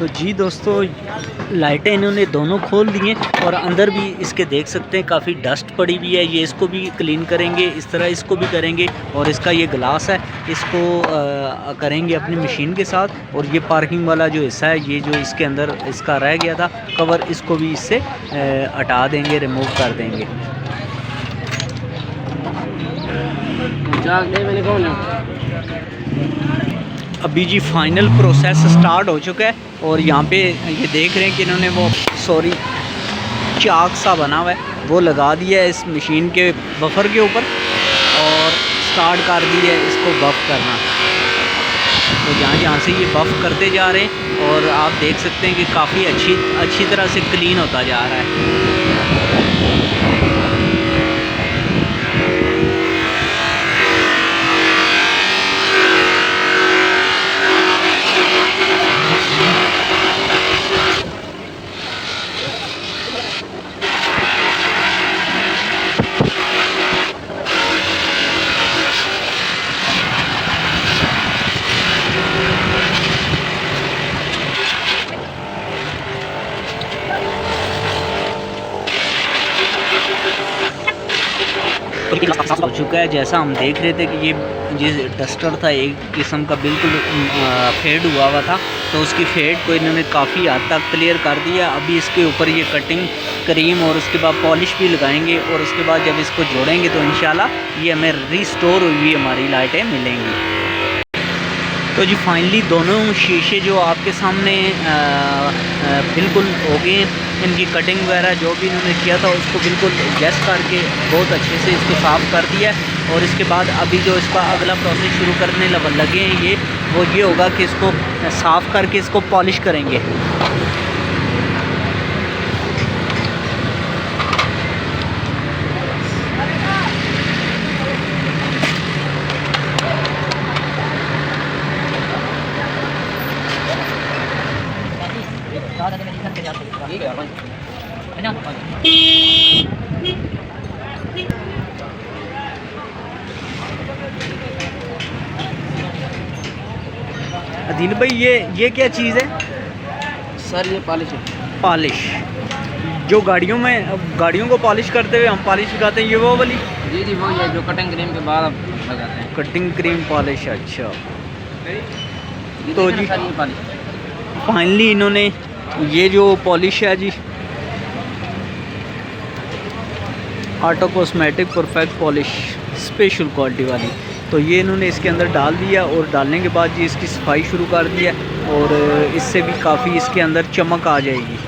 तो जी दोस्तों, लाइटें इन्होंने दोनों खोल दी हैं और अंदर भी इसके देख सकते हैं काफ़ी डस्ट पड़ी हुई है। ये इसको भी क्लीन करेंगे, इस तरह इसको भी करेंगे। और इसका ये ग्लास है, इसको करेंगे अपनी मशीन के साथ। और ये पार्किंग वाला जो हिस्सा है, ये जो इसके अंदर इसका रह गया था कवर, इसको भी इससे हटा देंगे, रिमूव कर देंगे। अभी जी फाइनल प्रोसेस स्टार्ट हो चुका है और यहाँ पे ये देख रहे हैं कि इन्होंने वो चाक सा बना हुआ है वो लगा दिया है इस मशीन के बफर के ऊपर और स्टार्ट कर दी है इसको बफ करना। तो जहाँ से ये बफ करते जा रहे हैं और आप देख सकते हैं कि काफ़ी अच्छी तरह से क्लीन होता जा रहा है। हो चुका है। जैसा हम देख रहे थे कि ये डस्टर था एक किस्म का, बिल्कुल फेड हुआ था, तो उसकी फेड को इन्होंने काफ़ी हद तक क्लियर कर दिया। अभी इसके ऊपर ये कटिंग क्रीम और उसके बाद पॉलिश भी लगाएंगे और उसके बाद जब इसको जोड़ेंगे तो इंशाल्लाह ये हमें रिस्टोर हुई हमारी लाइटें मिलेंगी। तो जी फाइनली दोनों शीशे जो आपके सामने बिल्कुल हो गए, इनकी कटिंग वगैरह जो भी इन्होंने किया था उसको बिल्कुल एडजस्ट करके बहुत अच्छे से इसको साफ़ कर दिया। और इसके बाद अभी जो इसका अगला प्रोसेस शुरू करने लगे हैं वो ये होगा कि इसको साफ़ करके इसको पॉलिश करेंगे। अदील भाई ये क्या चीज़ है? सर ये पॉलिश है। पॉलिश जो गाड़ियों को पॉलिश करते हुए हम पॉलिश लगाते हैं, ये वो वाली? जी जी वो है जो कटिंग क्रीम के बाद आप लगाते हैं। कटिंग क्रीम पॉलिश, अच्छा। तो जी सर ये पॉलिश फाइनली इन्होंने ये जो पॉलिश है जी, auto cosmetic perfect polish special quality वाली, तो ये इन्होंने इसके अंदर डाल दिया और डालने के बाद जी इसकी सफाई शुरू कर दिया और इससे भी काफ़ी इसके अंदर चमक आ जाएगी।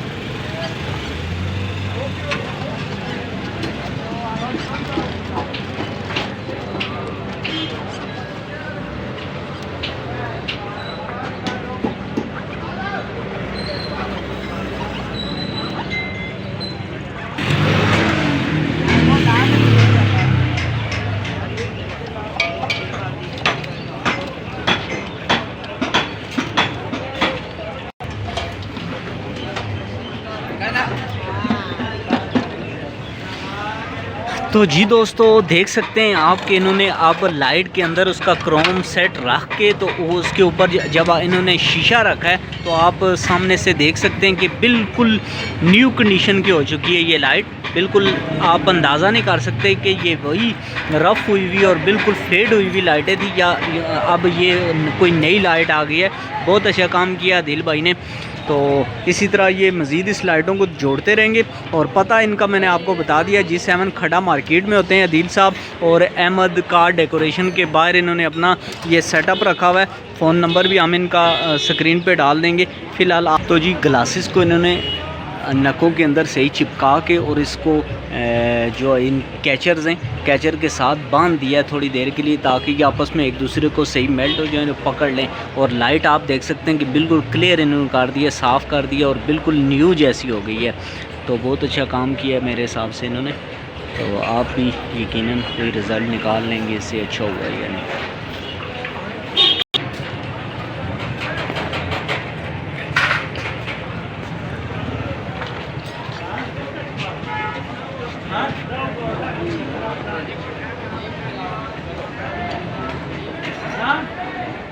तो जी दोस्तों देख सकते हैं आप कि इन्होंने आप लाइट के अंदर उसका क्रोम सेट रख के तो वो उसके ऊपर जब इन्होंने शीशा रखा है तो आप सामने से देख सकते हैं कि बिल्कुल न्यू कंडीशन की हो चुकी है ये लाइट। बिल्कुल आप अंदाज़ा नहीं कर सकते कि ये वही रफ़ हुई हुई और बिल्कुल फेड हुई हुई लाइटें थी या अब ये कोई नई लाइट आ गई है। बहुत अच्छा काम किया दिल भाई ने। तो इसी तरह ये मज़ीद इस लाइटों को जोड़ते रहेंगे। और पता इनका मैंने आपको बता दिया, G7 खड़ा मार्केट में होते हैं अदील साहब, और अहमद कार डेकोरेशन के बाहर इन्होंने अपना ये सेटअप रखा हुआ है। फ़ोन नंबर भी हम इनका स्क्रीन पे डाल देंगे। फ़िलहाल आप तो जी ग्लासेस को इन्होंने नकों के अंदर सही चिपका के और इसको जो इन कैचर्स हैं कैचर के साथ बांध दिया है थोड़ी देर के लिए, ताकि ये आपस में एक दूसरे को सही मेल्ट हो जाए, पकड़ लें। और लाइट आप देख सकते हैं कि बिल्कुल क्लियर इन्होंने कर दिया, साफ़ कर दिया और बिल्कुल न्यू जैसी हो गई है। तो बहुत अच्छा काम किया है मेरे हिसाब से इन्होंने। तो आप भी यकीनन कोई रिज़ल्ट निकाल लेंगे इससे, अच्छा हुआ है या नहीं।